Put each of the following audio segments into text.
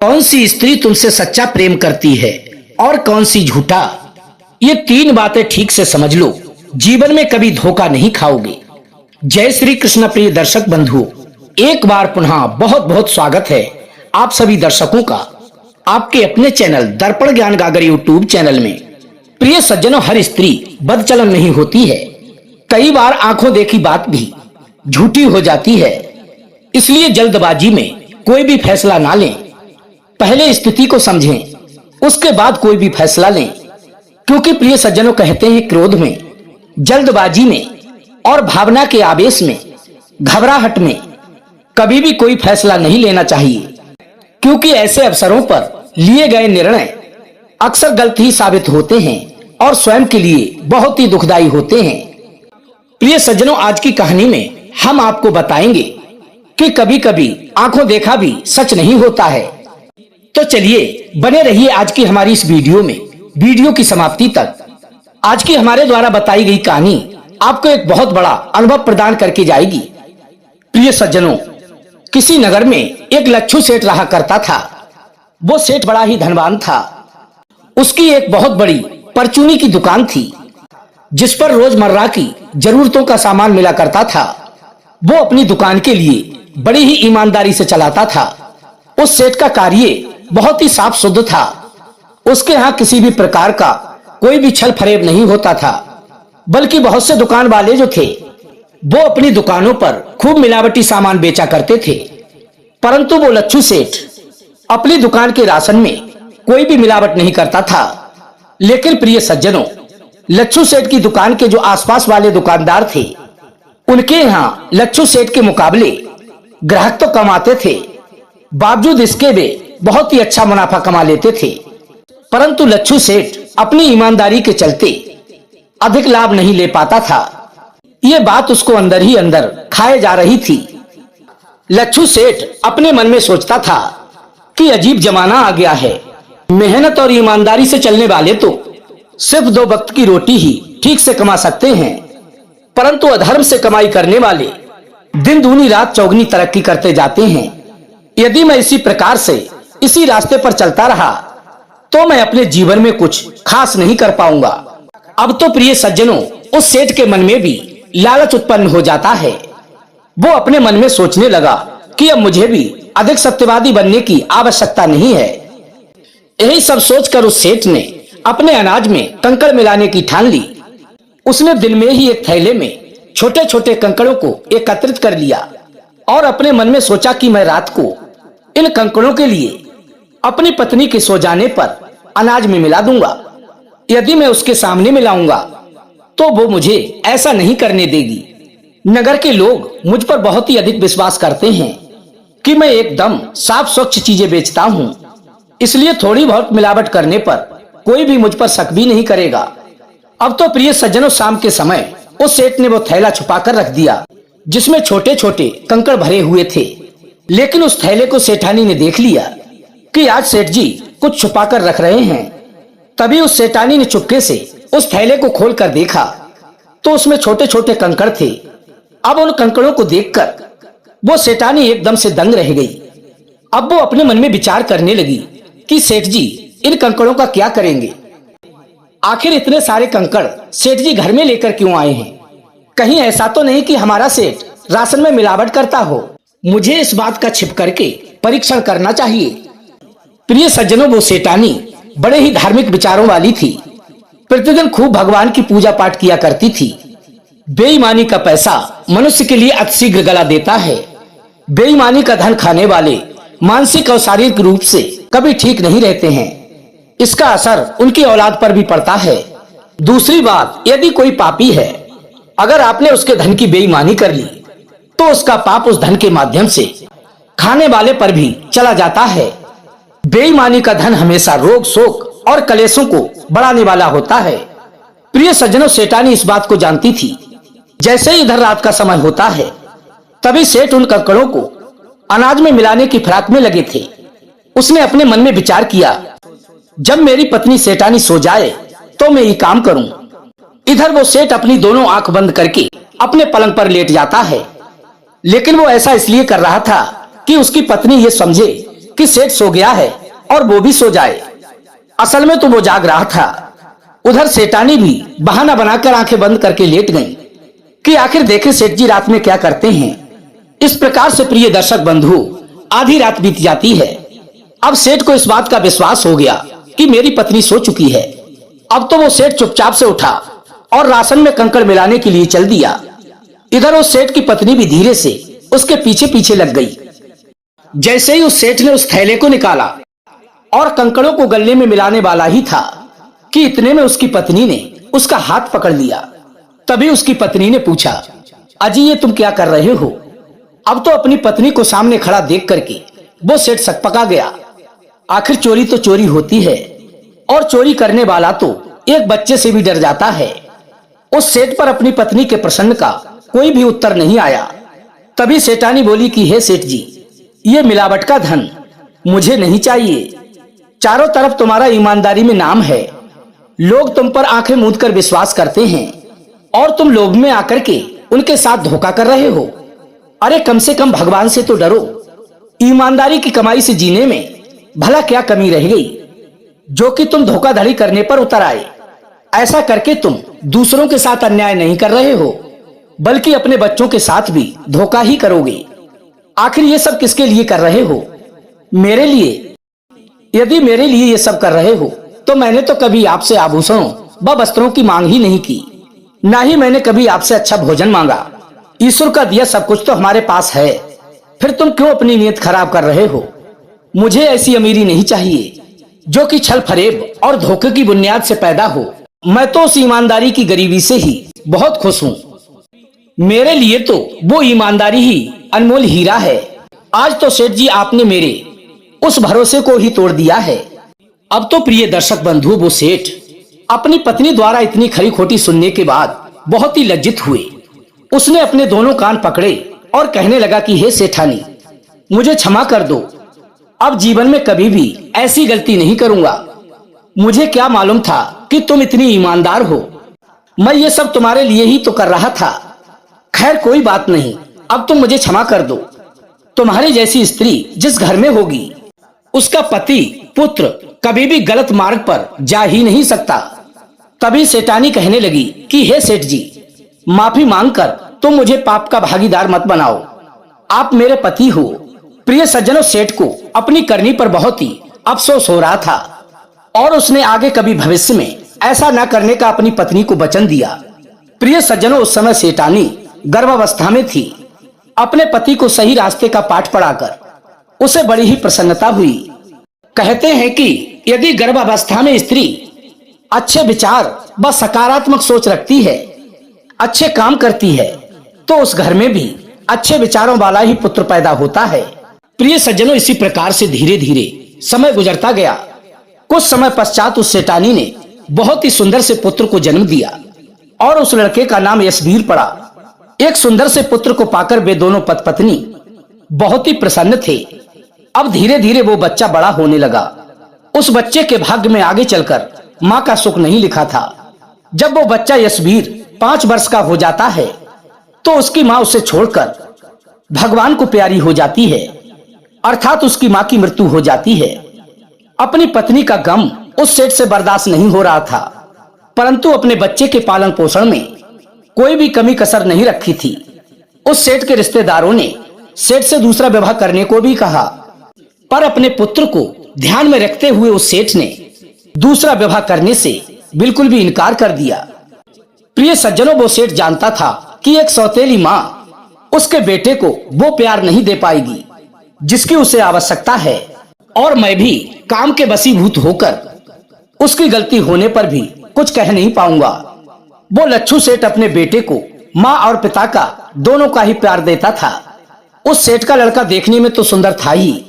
कौन सी स्त्री तुमसे सच्चा प्रेम करती है और कौन सी झूठा? ये तीन बातें ठीक से समझ लो, जीवन में कभी धोखा नहीं खाओगे। जय श्री कृष्ण प्रिय दर्शक बंधुओं, एक बार पुनः बहुत बहुत स्वागत है आप सभी दर्शकों का आपके अपने चैनल दर्पण ज्ञान गागर यूट्यूब चैनल में। प्रिय सज्जनों, हर स्त्री बदचलन नहीं होती है। कई बार आंखों देखी बात भी झूठी हो जाती है। इसलिए जल्दबाजी में कोई भी फैसला ना लें, पहले स्थिति को समझें, उसके बाद कोई भी फैसला लें। क्योंकि प्रिय सज्जनों, कहते हैं क्रोध में, जल्दबाजी में और भावना के आवेश में, घबराहट में कभी भी कोई फैसला नहीं लेना चाहिए। क्योंकि ऐसे अवसरों पर लिए गए निर्णय अक्सर गलत ही साबित होते हैं और स्वयं के लिए बहुत ही दुखदायी होते हैं। प्रिय सज्जनों, आज की कहानी में हम आपको बताएंगे कि कभी कभी आंखों देखा भी सच नहीं होता है। तो चलिए बने रहिए आज की हमारी इस वीडियो में, वीडियो की समाप्ति तक। आज की हमारे द्वारा बताई गई कहानी आपको एक बहुत बड़ा अनुभव प्रदान करके जाएगी। प्रिय सज्जनों, किसी नगर में एक लच्छू सेठ रहा करता था। वो सेठ बड़ा ही धनवान था। उसकी एक बहुत बड़ी परचूनी की दुकान थी, जिस पर रोजमर्रा की जरूरतों का सामान मिला करता था। वो अपनी दुकान के लिए बड़ी ही ईमानदारी से चलाता था। उस सेठ का कार्य बहुत ही साफ शुद्ध था। उसके यहाँ किसी भी प्रकार का कोई भी छल फरेब नहीं होता था। बल्कि बहुत से दुकान वाले जो थे, वो अपनी दुकानों पर खूब मिलावटी सामान बेचा करते थे। परंतु वो लच्छू सेठ अपनी दुकान के राशन में कोई भी मिलावट नहीं करता था। लेकिन प्रिय सज्जनों, लच्छू सेठ की दुकान के जो आसपास वाले दुकानदार थे, उनके यहाँ लच्छू सेठ के मुकाबले ग्राहक तो कम आते थे। बावजूद इसके वे बहुत ही अच्छा मुनाफा कमा लेते थे। परंतु लच्छू सेठ अपनी ईमानदारी के चलते अधिक लाभ नहीं ले पाता था। ये बात उसको अंदर ही अंदर खाए जा रही थी। लच्छू सेठ अपने मन में सोचता था कि अजीब जमाना आ गया है। मेहनत और ईमानदारी से चलने वाले तो सिर्फ 2 वक्त की रोटी ही ठीक से कमा सकते हैं, परंतु अधर्म से कमाई करने वाले दिन दूनी रात चौगनी तरक्की करते जाते हैं। यदि मैं इसी प्रकार से इसी रास्ते पर चलता रहा तो मैं अपने जीवन में कुछ खास नहीं कर पाऊंगा। अब तो प्रिय सज्जनों, उस सेठ के मन में भी लालच उत्पन्न हो जाता है। वो अपने मन में सोचने लगा कि अब मुझे भी अधिक सत्यवादी बनने की आवश्यकता नहीं है। यही सब सोचकर उस सेठ ने अपने अनाज में कंकड़ मिलाने की ठान ली। उसने दिन में ही एक थैले में छोटे छोटे कंकड़ों को एकत्रित कर लिया और अपने मन में सोचा कि मैं रात को इन कंकड़ों के लिए अपनी पत्नी के सो जाने पर अनाज में मिला दूंगा। यदि मैं उसके सामने मिलाऊंगा तो वो मुझे ऐसा नहीं करने देगी। नगर के लोग मुझ पर बहुत ही अधिक विश्वास करते हैं कि मैं एकदम साफ स्वच्छ चीजें बेचता हूँ। इसलिए थोड़ी बहुत मिलावट करने पर कोई भी मुझ पर शक भी नहीं करेगा। अब तो प्रिय सज्जनों, शाम के समय उस सेठ ने वो थैला छुपा कर रख दिया जिसमें छोटे छोटे कंकड़ भरे हुए थे। लेकिन उस थैले को सेठानी ने देख लिया कि आज सेठ जी कुछ छुपा कर रख रहे हैं। तभी उस सेठानी ने चुपके से उस थैले को खोलकर देखा तो उसमें छोटे छोटे कंकड़ थे। अब उन कंकड़ों को देखकर वो सेठानी एकदम से दंग रह गई। अब वो अपने मन में विचार करने लगी कि सेठ जी इन कंकड़ों का क्या करेंगे। आखिर इतने सारे कंकड़ सेठ जी घर में लेकर क्यों आए हैं? कहीं ऐसा तो नहीं कि हमारा सेठ राशन में मिलावट करता हो। मुझे इस बात का छिप करके परीक्षण करना चाहिए। प्रिय सज्जनों, वो सेठानी बड़े ही धार्मिक विचारों वाली थी। प्रतिदिन खूब भगवान की पूजा पाठ किया करती थी। बेईमानी का पैसा मनुष्य के लिए अतिशीघ्र गला देता है। बेईमानी का धन खाने वाले मानसिक और शारीरिक रूप से कभी ठीक नहीं रहते हैं। इसका असर उनकी औलाद पर भी पड़ता है। दूसरी बात, यदि कोई पापी है, अगर आपने उसके धन की बेईमानी कर ली तो उसका पाप उस धन के माध्यम से खाने वाले पर भी चला जाता है। बेईमानी का धन हमेशा रोग शोक और कलेशों को बढ़ाने वाला होता है। प्रिय सज्जनों, सेठानी इस बात को जानती थी। जैसे ही इधर रात का समय होता है, तभी सेठ उन कंकड़ों को अनाज में मिलाने की फिराक में लगे थे। उसने अपने मन में विचार किया, जब मेरी पत्नी सेठानी सो जाए तो मैं ये काम करूं। इधर वो सेठ अपनी दोनों आंख बंद करके अपने पलंग पर लेट जाता है। लेकिन वो ऐसा इसलिए कर रहा था कि उसकी पत्नी ये समझे कि सेठ सो गया है और वो भी सो जाए। असल में तो वो जाग रहा था। उधर सेठानी भी बहाना बनाकर आंखें बंद करके लेट गईं कि आखिर देखे सेठ जी रात में क्या करते हैं। इस प्रकार से प्रिय दर्शक बंधु, आधी रात बीत जाती है। अब सेठ को इस बात का विश्वास हो गया कि मेरी पत्नी सो चुकी है। अब तो वो सेठ चुपचाप से उठा और राशन में कंकड़ मिलाने के लिए चल दिया। इधर उस सेठ की पत्नी भी धीरे से उसके पीछे पीछे लग गई। जैसे ही उस सेठ ने उस थैले को निकाला और कंकड़ों को गले में मिलाने वाला ही था कि इतने में उसकी पत्नी ने उसका हाथ पकड़ लिया। तभी उसकी पत्नी ने पूछा, अजी ये तुम क्या कर रहे हो? अब तो अपनी पत्नी को सामने खड़ा देख करके वो सेठ सकपका गया। आखिर चोरी तो चोरी होती है और चोरी करने वाला तो एक बच्चे से भी डर जाता है। उस सेठ पर अपनी पत्नी के प्रश्न का कोई भी उत्तर नहीं आया। तभी सेठानी बोली कि हे सेठ जी, ये मिलावट का धन मुझे नहीं चाहिए। चारों तरफ तुम्हारा ईमानदारी में नाम है, लोग तुम पर आंखें मूंद कर विश्वास करते हैं और तुम लोभ में आकर के उनके साथ धोखा कर रहे हो। अरे कम से कम भगवान से तो डरो। ईमानदारी की कमाई से जीने में भला क्या कमी रह गई जो कि तुम धोखाधड़ी करने पर उतर आए। ऐसा करके तुम दूसरों के साथ अन्याय नहीं कर रहे हो, बल्कि अपने बच्चों के साथ भी धोखा ही करोगे। आखिर ये सब किसके लिए कर रहे हो? मेरे लिए? यदि मेरे लिए ये सब कर रहे हो तो मैंने तो कभी आपसे आभूषणों व वस्त्रों की मांग ही नहीं की, ना ही मैंने कभी आपसे अच्छा भोजन मांगा। ईश्वर का दिया सब कुछ तो हमारे पास है, फिर तुम क्यों अपनी नीयत खराब कर रहे हो? मुझे ऐसी अमीरी नहीं चाहिए जो कि छल फरेब और धोखे की बुनियाद से पैदा हो। मैं तो उस ईमानदारी की गरीबी से ही बहुत खुश हूँ। मेरे लिए तो वो ईमानदारी ही अनमोल हीरा है। आज तो सेठ जी आपने मेरे उस भरोसे को ही तोड़ दिया है। अब तो प्रिय दर्शक बंधु, वो सेठ अपनी पत्नी द्वारा इतनी खरी खोटी सुनने के बाद बहुत ही लज्जित हुए। उसने अपने दोनों कान पकड़े और कहने लगा कि हे सेठानी, मुझे क्षमा कर दो। अब जीवन में कभी भी ऐसी गलती नहीं करूंगा। मुझे क्या मालूम था कि तुम इतनी ईमानदार हो। मैं ये सब तुम्हारे लिए ही तो कर रहा था। खैर कोई बात नहीं, अब तुम मुझे क्षमा कर दो। तुम्हारी जैसी स्त्री जिस घर में होगी उसका पति पुत्र कभी भी गलत मार्ग पर जा ही नहीं सकता। तभी सेठानी कहने लगी कि हे सेठ जी, माफी मांगकर तुम मुझे पाप का भागीदार मत बनाओ। आप मेरे पति हो। प्रिय सज्जनों, सेठ को अपनी करनी पर बहुत ही अफसोस हो रहा था और उसने आगे कभी भविष्य में ऐसा न करने का अपनी पत्नी को वचन दिया। प्रिय सज्जनों, उस समय सेठानी गर्भावस्था में थी। अपने पति को सही रास्ते का पाठ पढ़ाकर उसे बड़ी ही प्रसन्नता हुई। कहते हैं कि यदि गर्भावस्था में स्त्री अच्छे विचार व सकारात्मक सोच रखती है, अच्छे काम करती है, तो उस घर में भी अच्छे विचारों वाला ही पुत्र पैदा होता है। प्रिय सज्जनों, इसी प्रकार से धीरे धीरे समय गुजरता गया। कुछ समय पश्चात उस सेठानी ने बहुत ही सुंदर से पुत्र को जन्म दिया और उस लड़के का नाम यशवीर पड़ा। एक सुंदर से पुत्र को पाकर वे दोनों पति पत्नी बहुत ही प्रसन्न थे। अब धीरे धीरे वो बच्चा बड़ा होने लगा। उस बच्चे के भाग्य में आगे चलकर माँ का सुख नहीं लिखा था। जब वो बच्चा यशवीर 5 वर्ष का हो जाता है तो उसकी माँ उसे छोड़कर भगवान को प्यारी हो जाती है, अर्थात उसकी माँ की मृत्यु हो जाती है। अपनी पत्नी का गम उस सेठ से बर्दाश्त नहीं हो रहा था, परंतु अपने बच्चे के पालन पोषण में कोई भी कमी कसर नहीं रखी थी। उस सेठ के रिश्तेदारों ने सेठ से दूसरा विवाह करने को भी कहा, पर अपने पुत्र को ध्यान में रखते हुए उस सेठ ने दूसरा विवाह करने से बिल्कुल भी इनकार कर दिया। प्रिय सज्जनों, वो सेठ जानता था कि एक सौतेली माँ उसके बेटे को वो प्यार नहीं दे पाएगी जिसकी उसे आवश्यकता है, और मैं भी काम के वशीभूत होकर उसकी गलती होने पर भी कुछ कह नहीं पाऊंगा। वो लच्छू सेठ अपने बेटे को माँ और पिता का दोनों का ही प्यार देता था। उस सेठ का लड़का देखने में तो सुंदर था ही,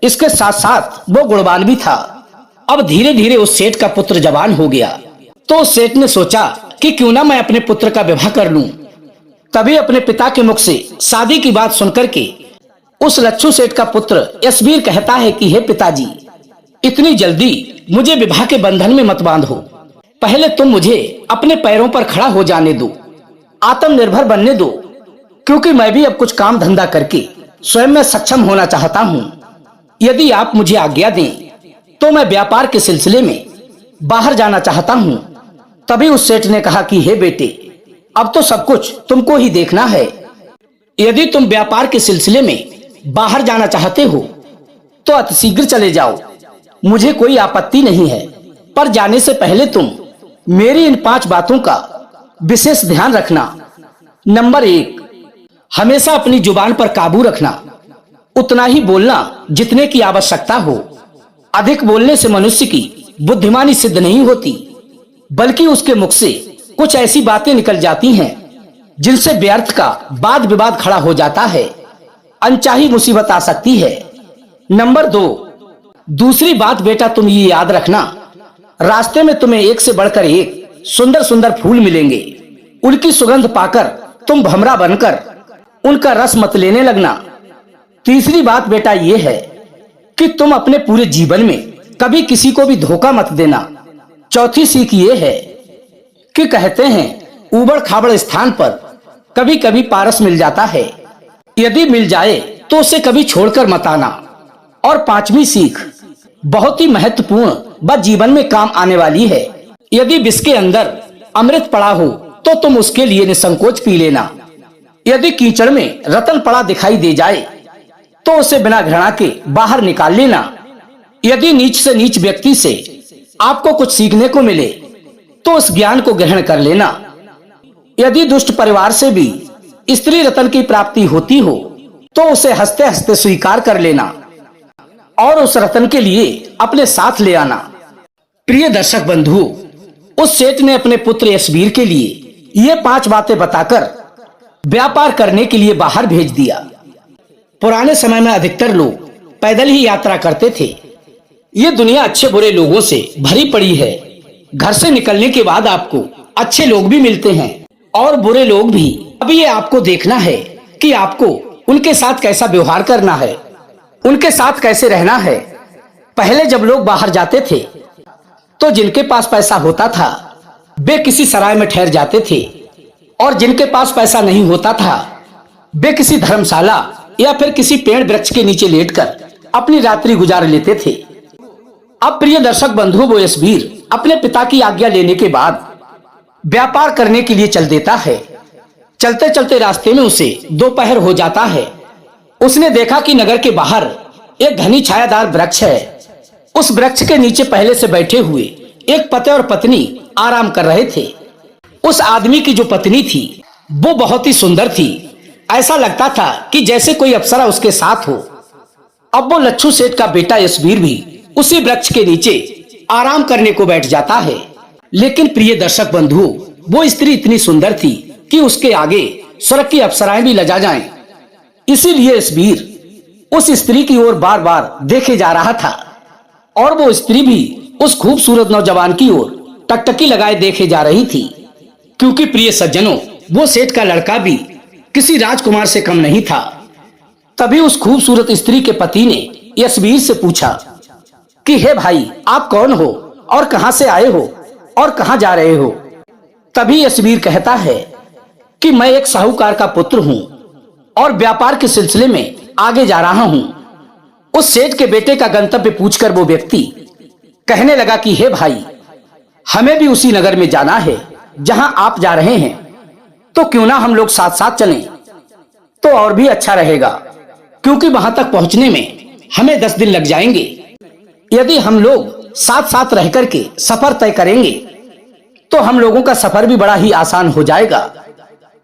इसके साथ साथ वो गुणवान भी था। अब धीरे धीरे उस सेठ का पुत्र जवान हो गया, तो उस सेठ ने सोचा कि क्यों ना मैं अपने पुत्र का विवाह कर लूं। तभी अपने पिता के मुख से शादी की बात सुनकर के उस लच्छू सेठ का पुत्र यशवीर कहता है कि हे पिताजी, इतनी जल्दी मुझे विवाह के बंधन में मत बांधो। पहले तुम मुझे अपने पैरों पर खड़ा हो जाने दो, आत्मनिर्भर बनने दो, क्योंकि मैं भी अब कुछ काम धंधा करके स्वयं में सक्षम होना चाहता हूँ। यदि आप मुझे आज्ञा दें तो मैं व्यापार के सिलसिले में बाहर जाना चाहता हूँ। तभी उस सेठ ने कहा कि हे बेटे, अब तो सब कुछ तुमको ही देखना है। यदि तुम व्यापार के सिलसिले में बाहर जाना चाहते हो तो अतिशीघ्र चले जाओ, मुझे कोई आपत्ति नहीं है। पर जाने से पहले तुम मेरी इन 5 बातों का विशेष ध्यान रखना। नंबर 1, हमेशा अपनी जुबान पर काबू रखना। उतना ही बोलना जितने की आवश्यकता हो। अधिक बोलने से मनुष्य की बुद्धिमानी सिद्ध नहीं होती, बल्कि उसके मुख से कुछ ऐसी बातें निकल जाती हैं जिनसे व्यर्थ का वाद विवाद खड़ा हो जाता है, अनचाही मुसीबत आ सकती है। नंबर 2, दूसरी बात बेटा तुम ये याद रखना, रास्ते में तुम्हें एक से बढ़कर एक सुंदर सुंदर फूल मिलेंगे। उनकी सुगंध पाकर तुम भमरा बनकर उनका रस मत लेने लगना। तीसरी बात बेटा ये है कि तुम अपने पूरे जीवन में कभी किसी को भी धोखा मत देना। चौथी सीख ये है कि कहते हैं ऊबड़ खाबड़ स्थान पर कभी कभी पारस मिल जाता है, यदि मिल जाए तो उसे कभी छोड़कर मत आना। और 5वीं सीख बहुत ही महत्वपूर्ण व जीवन में काम आने वाली है। यदि विष के अंदर अमृत पड़ा हो तो तुम उसके लिए निसंकोच पी लेना। यदि कीचड़ में रतन पड़ा दिखाई दे जाए तो उसे बिना घृणा के बाहर निकाल लेना। यदि नीच से नीच व्यक्ति से आपको कुछ सीखने को मिले तो उस ज्ञान को ग्रहण कर लेना। यदि दुष्ट परिवार से भी स्त्री रतन की प्राप्ति होती हो तो उसे हंसते हंसते स्वीकार कर लेना और उस रतन के लिए अपने साथ ले आना। प्रिय दर्शक बंधु, उस सेठ ने अपने पुत्र यशवीर के लिए ये 5 बातें बताकर व्यापार करने के लिए बाहर भेज दिया। पुराने समय में अधिकतर लोग पैदल ही यात्रा करते थे। ये दुनिया अच्छे बुरे लोगों से भरी पड़ी है। घर से निकलने के बाद आपको अच्छे लोग भी मिलते हैं और बुरे लोग भी। अब ये आपको देखना है कि आपको उनके साथ कैसा व्यवहार करना है, उनके साथ कैसे रहना है। पहले जब लोग बाहर जाते थे तो जिनके पास पैसा होता था वे किसी सराय में ठहर जाते थे, और जिनके पास पैसा नहीं होता था वे किसी धर्मशाला या फिर किसी पेड़ वृक्ष के नीचे लेटकर अपनी रात्रि गुजार लेते थे। अब प्रिय दर्शक बंधु, वो यशवीर अपने पिता की आज्ञा लेने के बाद व्यापार करने के लिए चल देता है। चलते चलते रास्ते में उसे दोपहर हो जाता है। उसने देखा कि नगर के बाहर एक घनी छायादार वृक्ष है। उस वृक्ष के नीचे पहले से बैठे हुए एक पति और पत्नी आराम कर रहे थे। उस आदमी की जो पत्नी थी वो बहुत ही सुंदर थी। ऐसा लगता था कि जैसे कोई अप्सरा उसके साथ हो। अब वो लच्छू सेठ का बेटा यशवीर भी उसी वृक्ष के नीचे आराम करने को बैठ जाता है। लेकिन प्रिय दर्शक बंधु, वो स्त्री इतनी सुंदर थी कि उसके आगे स्वर्ग की अप्सराएं भी लजा जाएं। इसीलिए यशवीर उस स्त्री की ओर बार बार देखे जा रहा था और वो स्त्री भी उस खूबसूरत नौजवान की ओर टकटकी लगाए देखे जा रही थी। क्योंकि प्रिय सज्जनों, वो सेठ का लड़का भी किसी राजकुमार से कम नहीं था। तभी उस खूबसूरत स्त्री के पति ने यशवीर से पूछा कि हे भाई, आप कौन हो और कहां से आए हो और कहां जा रहे हो? तभी यशवीर कहता है कि मैं एक साहूकार का पुत्र हूं और व्यापार के सिलसिले में आगे जा रहा हूं। उस सेठ के बेटे का गंतव्य पूछकर वो व्यक्ति कहने लगा कि हे भाई, हमें भी उसी नगर में जाना है जहां आप जा रहे हैं, तो क्यों ना हम लोग साथ साथ चलें, तो और भी अच्छा रहेगा, क्योंकि वहां तक पहुंचने में हमें 10 दिन लग जाएंगे। यदि हम लोग साथ साथ रह करके सफर तय करेंगे तो हम लोगों का सफर भी बड़ा ही आसान हो जाएगा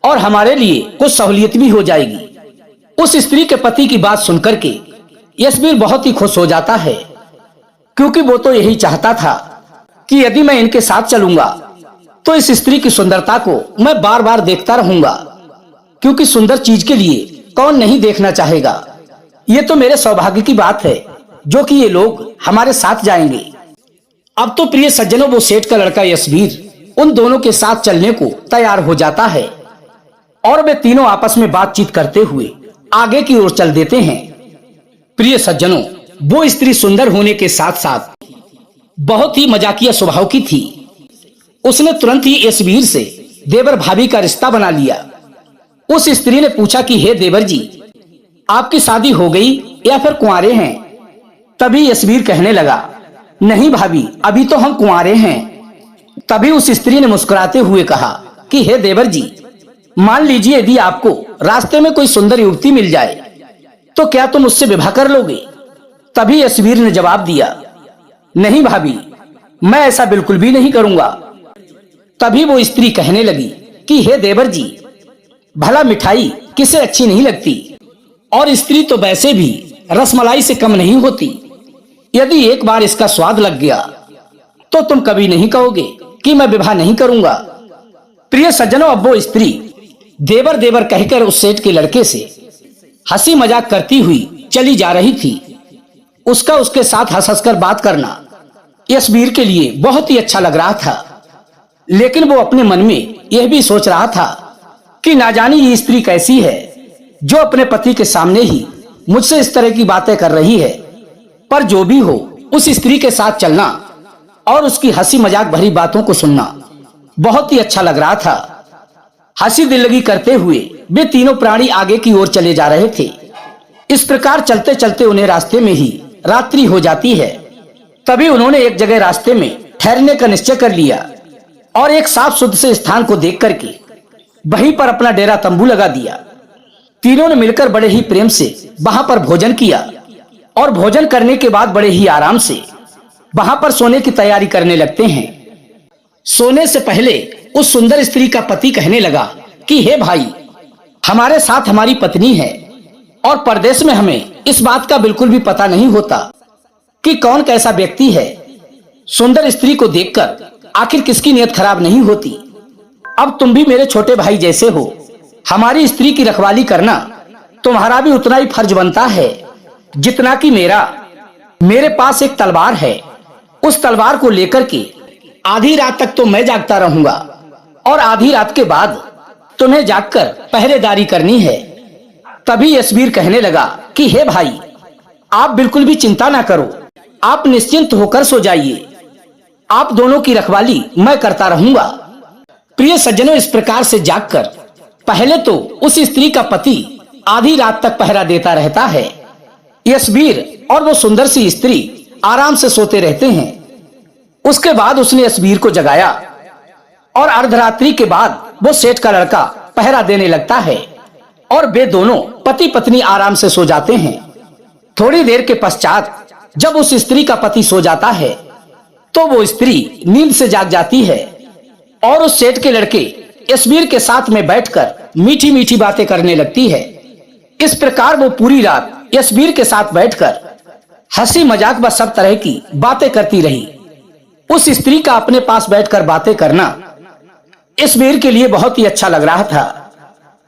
और हमारे लिए कुछ सहूलियत भी हो जाएगी। उस स्त्री के पति की बात सुनकर के यशवीर बहुत ही खुश हो जाता है, क्योंकि वो तो यही चाहता था कि यदि मैं इनके साथ चलूंगा तो इस स्त्री की सुंदरता को मैं बार बार देखता रहूंगा, क्योंकि सुंदर चीज के लिए कौन नहीं देखना चाहेगा। ये तो मेरे सौभाग्य की बात है जो कि ये लोग हमारे साथ जाएंगे। अब तो प्रिय सज्जनों, वो सेठ का लड़का यशवीर उन दोनों के साथ चलने को तैयार हो जाता है और वे तीनों आपस में बातचीत करते हुए आगे की ओर चल देते हैं। प्रिय सज्जनों, वो स्त्री सुंदर होने के साथ साथ बहुत ही मजाकिया स्वभाव की थी। उसने तुरंत ही यशवीर से देवर भाभी का रिश्ता बना लिया। उस स्त्री ने पूछा कि हे देवर जी, आपकी शादी हो गई या फिर कुंवारे हैं? तभी यशवीर कहने लगा, नहीं भाभी, अभी तो हम कुंवारे हैं। तभी उस स्त्री ने मुस्कुराते हुए कहा कि हे देवर जी, मान लीजिए यदि आपको रास्ते में कोई सुंदर युवती मिल जाए तो क्या तुम उससे विवाह कर लोगे? तभी यशवीर ने जवाब दिया, नहीं भाभी, मैं ऐसा बिल्कुल भी नहीं करूंगा। तभी वो स्त्री कहने लगी कि हे देवर जी, भला मिठाई किसे अच्छी नहीं लगती, और स्त्री तो वैसे भी रसमलाई से कम नहीं होती। यदि एक बार इसका स्वाद लग गया तो तुम कभी नहीं कहोगे कि मैं विवाह नहीं करूंगा। प्रिय सज्जनों, अब वो स्त्री देवर देवर कहकर उस सेठ के लड़के से हंसी मजाक करती हुई चली जा रही थी। उसका उसके साथ हंस हंस कर बात करना यशवीर के लिए बहुत ही अच्छा लग रहा था, लेकिन वो अपने मन में यह भी सोच रहा था कि ना जाने ये स्त्री कैसी है जो अपने पति के सामने ही मुझसे इस तरह की बातें कर रही है। पर जो भी हो, उस स्त्री के साथ चलना और उसकी हंसी मजाक भरी बातों को सुनना बहुत ही अच्छा लग रहा था। हंसी दिल्लगी करते हुए वे तीनों प्राणी आगे की ओर चले जा रहे थे। इस प्रकार चलते चलते उन्हें रास्ते में ही रात्रि हो जाती है। तभी उन्होंने एक जगह रास्ते में ठहरने का निश्चय कर लिया और एक साफ शुद्ध से स्थान को देख करके वहीं पर अपना डेरा तंबू लगा दिया। तीनों ने मिलकर बड़े ही प्रेम से वहां पर भोजन किया और भोजन करने के बाद बड़े ही आराम से वहां पर सोने की तैयारी करने लगते हैं। सोने से पहले उस सुंदर स्त्री का पति कहने लगा कि हे भाई, हमारे साथ हमारी पत्नी है और परदेश में हमें इस बात का बिल्कुल भी पता नहीं होता कि कौन कैसा व्यक्ति है। सुंदर स्त्री को देखकर आखिर किसकी नीयत खराब नहीं होती। अब तुम भी मेरे छोटे भाई जैसे हो, हमारी स्त्री की रखवाली करना तुम्हारा भी उतना ही फर्ज बनता है जितना कि मेरा। मेरे पास एक तलवार है, उस तलवार को लेकर के आधी रात तक तो मैं जागता रहूंगा और आधी रात के बाद तुम्हें जागकर पहरेदारी करनी है। तभी यशवीर कहने लगा कि हे भाई, आप बिल्कुल भी चिंता ना करो, आप निश्चिंत होकर सो जाइए, आप दोनों की रखवाली मैं करता रहूंगा। प्रिय सज्जनों, इस प्रकार से जागकर पहले तो उस स्त्री का पति आधी रात तक पहरा देता रहता है। यशवीर और वो सुंदर सी स्त्री आराम से सोते रहते हैं। उसके बाद उसने यशवीर को जगाया और अर्धरात्रि के बाद वो सेठ का लड़का पहरा देने लगता है और वे दोनों पति पत्नी आराम से सो जाते हैं। थोड़ी देर के पश्चात जब उस स्त्री का पति सो जाता है तो वो स्त्री नींद से जाग जाती है और उस सेठ के लड़के यशवीर के साथ में बैठकर मीठी मीठी बातें करने लगती है। इस प्रकार वो पूरी रात यशवीर के साथ बैठकर हंसी मजाक व सब तरह की बातें करती रही। उस स्त्री का अपने पास बैठकर बातें करना यशवीर के लिए बहुत ही अच्छा लग रहा था।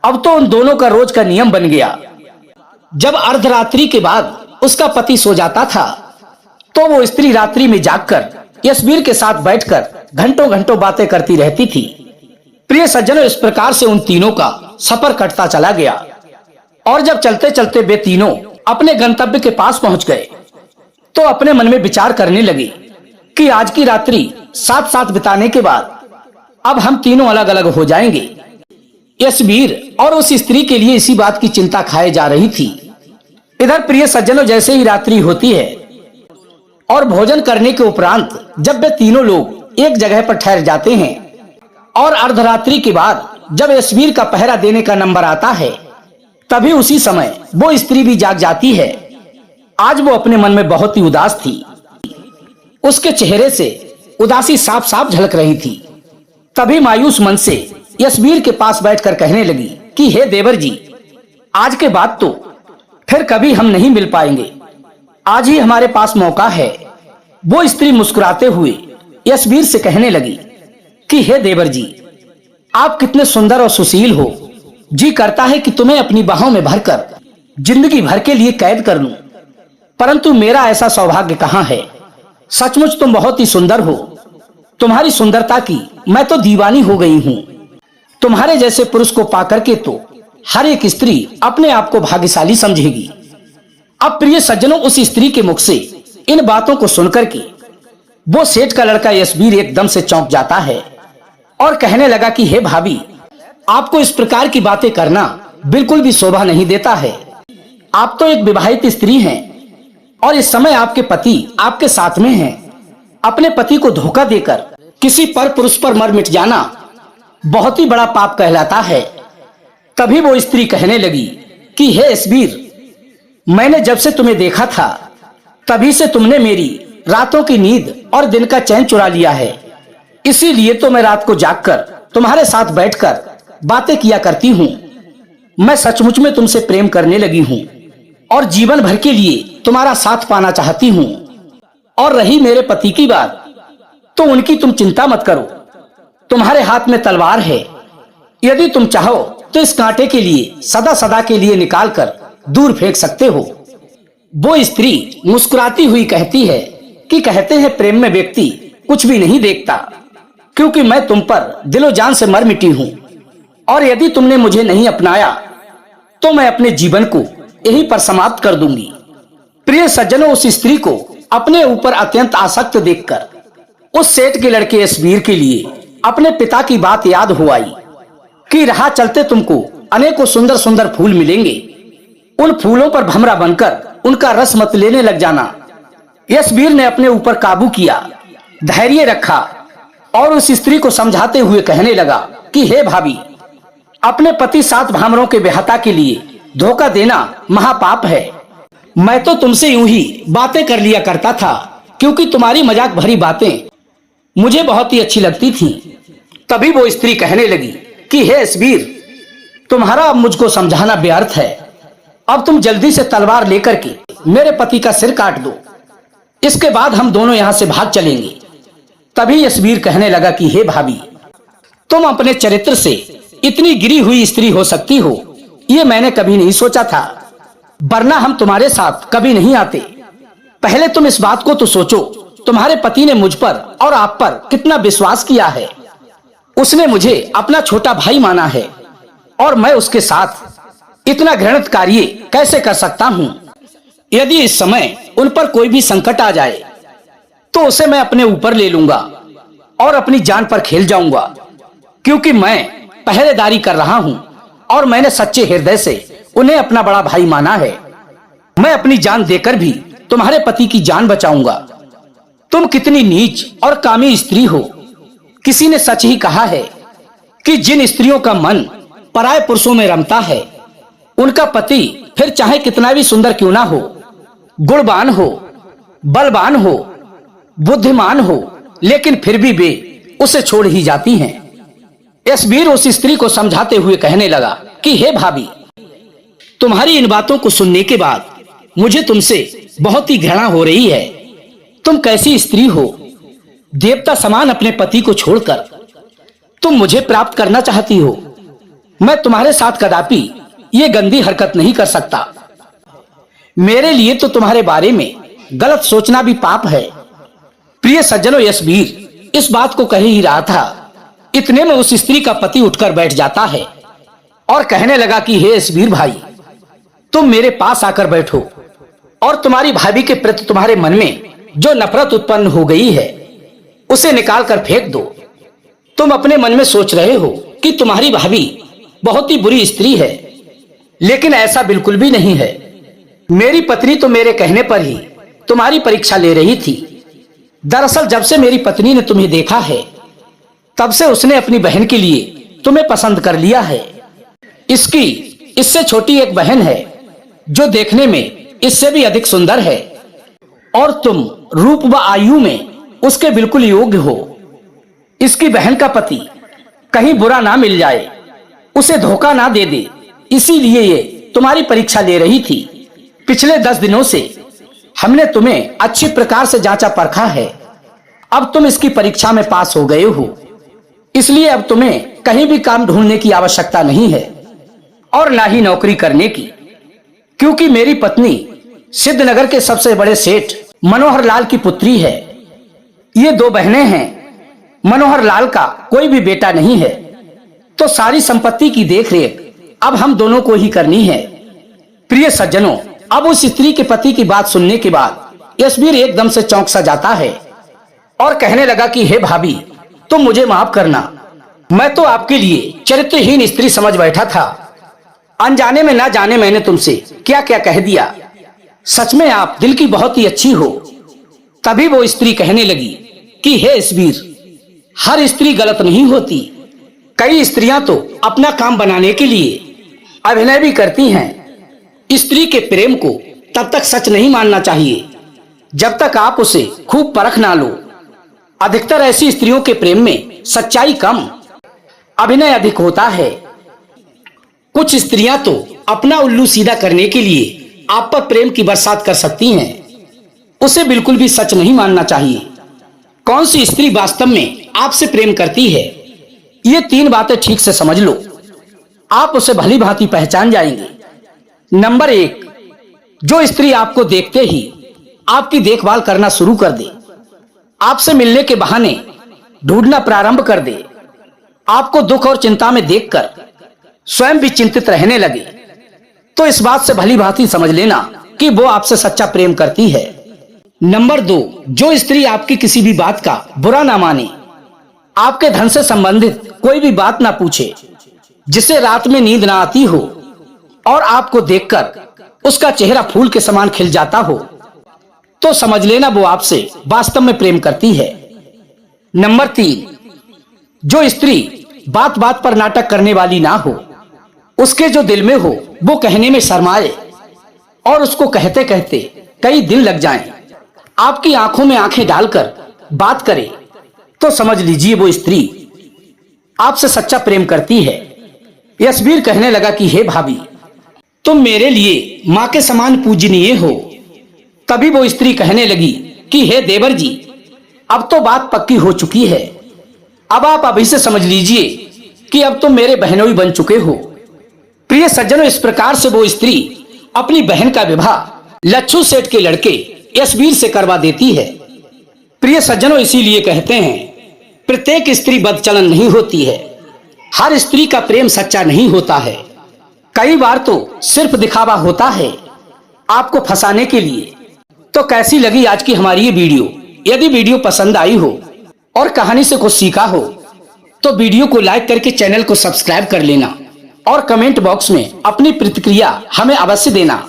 अब तो उन दोनों का रोज का नियम बन गया। जब अर्धरात्रि के बाद उसका पति सो जाता था तो वो स्त्री रात्रि में जागकर यशवीर के साथ बैठकर घंटों घंटों बातें करती रहती थी। प्रिय सज्जनों, इस प्रकार से उन तीनों का सफर कटता चला गया और जब चलते चलते वे तीनों अपने गंतव्य के पास पहुंच गए तो अपने मन में विचार करने लगे कि आज की रात्रि साथ साथ बिताने के बाद अब हम तीनों अलग अलग हो जाएंगे। यशवीर और उस स्त्री के लिए इसी बात की चिंता खाए जा रही थी। इधर प्रिय सज्जनों, जैसे ही रात्रि होती है और भोजन करने के उपरांत जब वे तीनों लोग एक जगह पर ठहर जाते हैं और अर्धरात्रि के बाद जब यशवीर का पहरा देने का नंबर आता है तभी उसी समय वो स्त्री भी जाग जाती है। आज वो अपने मन में बहुत ही उदास थी। उसके चेहरे से उदासी साफ साफ झलक रही थी। तभी मायूस मन से यशवीर के पास बैठकर कहने लगी कि हे देवर जी, आज के बाद तो फिर कभी हम नहीं मिल पाएंगे, आज ही हमारे पास मौका है। वो स्त्री मुस्कुराते हुए यशवीर से कहने लगी कि हे देवर जी, आप कितने सुंदर और सुशील हो, जी करता है कि तुम्हें अपनी बाहों में भरकर जिंदगी भर के लिए कैद कर लूं, परंतु मेरा ऐसा सौभाग्य कहाँ है। सचमुच तुम बहुत ही सुंदर हो, तुम्हारी सुंदरता की मैं तो दीवानी हो गई हूँ। तुम्हारे जैसे पुरुष को पाकर के तो हर एक स्त्री अपने आप को भाग्यशाली समझेगी। अब प्रिय सज्जनों, उस स्त्री के मुख से इन बातों को सुनकर के वो सेठ का लड़का यशवीर एकदम से चौंक जाता है और कहने लगा कि हे भाभी, आपको इस प्रकार की बातें करना बिल्कुल भी शोभा नहीं देता है। आप तो एक विवाहित स्त्री हैं और इस समय आपके पति आपके साथ में हैं। अपने पति को धोखा देकर किसी पर पुरुष पर मर मिट जाना बहुत ही बड़ा पाप कहलाता है। तभी वो स्त्री कहने लगी कि हे एसबीर, मैंने जब से तुम्हें देखा था तभी से तुमने मेरी रातों की नींद और दिन का चैन चुरा लिया है। इसीलिए तो मैं रात को जागकर तुम्हारे साथ बैठकर बातें किया करती हूँ। मैं सचमुच में तुमसे प्रेम करने लगी हूँ और जीवन भर के लिए तुम्हारा साथ पाना चाहती हूँ। और रही मेरे पति की बात, तो उनकी तुम चिंता मत करो। तुम्हारे हाथ में तलवार है। यदि तुम चाहो तो इस कांटे के लिए सदा सदा के लिए निकाल कर दूर फेंक सकते हो। वो स्त्री मुस्कुराती हुई कहती है कि कहते हैं प्रेम में व्यक्ति कुछ भी नहीं देखता, क्योंकि मैं तुम पर दिलो जान से मर मिटी हूँ। और यदि तुमने मुझे नहीं अपनाया तो मैं अपने जीवन को यहीं पर समाप्त कर दूंगी। प्रिय सज्जनों, उस स्त्री को अपने ऊपर अत्यंत आसक्त देखकर उस सेठ के लड़के एसबीर के लिए अपने पिता की बात याद हो आई कि राह चलते तुमको अनेकों सुंदर सुंदर फूल मिलेंगे। उन फूलों पर भमरा बनकर उनका रस मत लेने लग जाना। एसबीर ने अपने ऊपर काबू किया, धैर्य रखा और उस स्त्री को समझाते हुए कहने लगा कि हे भाभी, अपने पति 7 भामरों के बेहता के लिए धोखा देना महापाप है। मैं तो तुमसे यूं ही बातें कर लिया करता था, क्योंकि तुम्हारी मजाक भरी बातें मुझे बहुत ही अच्छी लगती थीं। तभी वो स्त्री कहने लगी कि हे एसबीर, तुम्हारा अब मुझको समझाना व्यर्थ है। अब तुम जल्दी से तलवार लेकर के मेरे पति का सिर काट दो। इसके बाद हम दोनों यहाँ से भाग चलेंगे। तभी एसबीर कहने लगा कि हे भाभी, तुम अपने चरित्र से इतनी गिरी हुई स्त्री हो सकती हो, ये मैंने कभी नहीं सोचा था, वरना हम तुम्हारे साथ कभी नहीं आते। पहले तुम इस बात को तो सोचो, तुम्हारे पति ने मुझ पर और आप पर कितना विश्वास किया है। उसने मुझे अपना छोटा भाई माना है और मैं उसके साथ इतना घृणित कार्य कैसे कर सकता हूँ। यदि इस समय उन पर कोई भी संकट आ जाए तो उसे मैं अपने ऊपर ले लूंगा और अपनी जान पर खेल जाऊंगा, क्योंकि मैं पहरेदारी कर रहा हूँ और मैंने सच्चे हृदय से उन्हें अपना बड़ा भाई माना है। मैं अपनी जान देकर भी तुम्हारे पति की जान बचाऊंगा। तुम कितनी नीच और कामी स्त्री हो। किसी ने सच ही कहा है कि जिन स्त्रियों का मन पराये पुरुषों में रमता है, उनका पति फिर चाहे कितना भी सुंदर क्यों ना हो, गुणवान हो, बलवान हो, बुद्धिमान हो, लेकिन फिर भी वे उसे छोड़ ही जाती हैं। एसबीर उस स्त्री को समझाते हुए कहने लगा कि हे भाभी, तुम्हारी इन बातों को सुनने के बाद मुझे तुमसे बहुत ही घृणा हो रही है। तुम कैसी स्त्री हो, देवता समान अपने पति को छोड़कर तुम मुझे प्राप्त करना चाहती हो। मैं तुम्हारे साथ कदापि ये गंदी हरकत नहीं कर सकता। मेरे लिए तो तुम्हारे बारे में गलत सोचना भी पाप है। प्रिय सज्जनों, एसबीर इस बात को कह ही रहा था, इतने में उस स्त्री का पति उठकर बैठ जाता है और कहने लगा कि हे एसबीर भाई, तुम मेरे पास आकर बैठो और तुम्हारी भाभी के प्रति तुम्हारे मन में जो नफरत उत्पन्न हो गई है उसे निकाल कर फेंक दो। तुम अपने मन में सोच रहे हो कि तुम्हारी भाभी बहुत ही बुरी स्त्री है, लेकिन ऐसा बिल्कुल भी नहीं है। मेरी पत्नी तो मेरे कहने पर ही तुम्हारी परीक्षा ले रही थी। दरअसल जब से मेरी पत्नी ने तुम्हें देखा है, तब से उसने अपनी बहन के लिए तुम्हें पसंद कर लिया है। इसकी इससे छोटी एक बहन है जो देखने में इससे भी अधिक सुंदर है, और तुम रूप व आयु में उसके बिल्कुल योग्य हो। इसकी बहन का पति कहीं बुरा ना मिल जाए, उसे धोखा ना दे दे, इसीलिए ये तुम्हारी परीक्षा ले रही थी। पिछले 10 दिनों से हमने तुम्हें अच्छी प्रकार से जांचा परखा है। अब तुम इसकी परीक्षा में पास हो गए हो, इसलिए अब तुम्हें कहीं भी काम ढूंढने की आवश्यकता नहीं है और ना ही नौकरी करने की, क्योंकि मेरी पत्नी सिद्धनगर के सबसे बड़े सेठ मनोहर लाल की पुत्री है। ये 2 बहनें हैं। मनोहर लाल का कोई भी बेटा नहीं है, तो सारी संपत्ति की देखरेख अब हम दोनों को ही करनी है। प्रिय सज्जनों, अब उस स्त्री के पति की बात सुनने के बाद एसबीर एकदम से चौंक सा जाता है और कहने लगा कि हे भाभी, तुम मुझे माफ करना। मैं तो आपके लिए चरित्रहीन स्त्री समझ बैठा था। अनजाने में ना जाने मैंने तुमसे क्या क्या कह दिया। सच में आप दिल की बहुत ही अच्छी हो। तभी वो स्त्री कहने लगी कि हे ईश्वर, हर स्त्री गलत नहीं होती। कई स्त्रियां तो अपना काम बनाने के लिए अभिनय भी करती हैं। स्त्री के प्रेम को तब तक सच नहीं मानना चाहिए जब तक आप उसे खूब परख ना लो। अधिकतर ऐसी स्त्रियों के प्रेम में सच्चाई कम, अभिनय अधिक होता है। कुछ स्त्रियां तो अपना उल्लू सीधा करने के लिए आप पर प्रेम की बरसात कर सकती हैं। उसे बिल्कुल भी सच नहीं मानना चाहिए। कौन सी स्त्री वास्तव में आपसे प्रेम करती है, ये 3 बातें ठीक से समझ लो, आप उसे भली भांति पहचान जाएंगे। नंबर 1, जो स्त्री आपको देखते ही आपकी देखभाल करना शुरू कर दे, आपसे मिलने के बहाने ढूंढना प्रारंभ कर दे, आपको दुख और चिंता में देखकर स्वयं भी चिंतित रहने लगे, तो इस बात से भली भांति समझ लेना कि वो आपसे सच्चा प्रेम करती है। नंबर 2, जो स्त्री आपकी किसी भी बात का बुरा ना माने, आपके धन से संबंधित कोई भी बात ना पूछे, जिसे रात में नींद ना आती हो और आपको देखकर उसका चेहरा फूल के समान खिल जाता हो, तो समझ लेना वो आपसे वास्तव में प्रेम करती है। नंबर 3, जो स्त्री बात बात पर नाटक करने वाली ना हो, उसके जो दिल में हो वो कहने में शर्माए और उसको कहते कहते कई दिन लग जाएं, आपकी आंखों में आंखें डालकर बात करे, तो समझ लीजिए वो स्त्री आपसे सच्चा प्रेम करती है। यशवीर कहने लगा कि हे भाभी, तुम मेरे लिए माँ के समान पूजनीय हो। तभी वो स्त्री कहने लगी कि हे देवर जी, अब तो बात पक्की हो चुकी है। अब आप अभी से समझ लीजिए कि अब तुम मेरे बहनोई बन चुके हो। प्रिय सज्जनों, इस प्रकार से वो स्त्री अपनी बहन का विवाह लच्छू सेठ के लड़के यशवीर से करवा देती है। प्रिय सज्जनों, इसीलिए कहते हैं प्रत्येक स्त्री बदचलन नहीं होती है। हर स्त्री का प्रेम सच्चा नहीं होता है। कई बार तो सिर्फ दिखावा होता है आपको फंसाने के लिए। तो कैसी लगी आज की हमारी ये वीडियो? यदि वीडियो पसंद आई हो और कहानी से कुछ सीखा हो तो वीडियो को लाइक करके चैनल को सब्सक्राइब कर लेना और कमेंट बॉक्स में अपनी प्रतिक्रिया हमें अवश्य देना।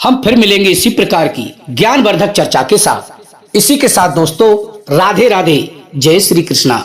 हम फिर मिलेंगे इसी प्रकार की ज्ञानवर्धक चर्चा के साथ। इसी के साथ दोस्तों, राधे राधे, जय श्री कृष्णा।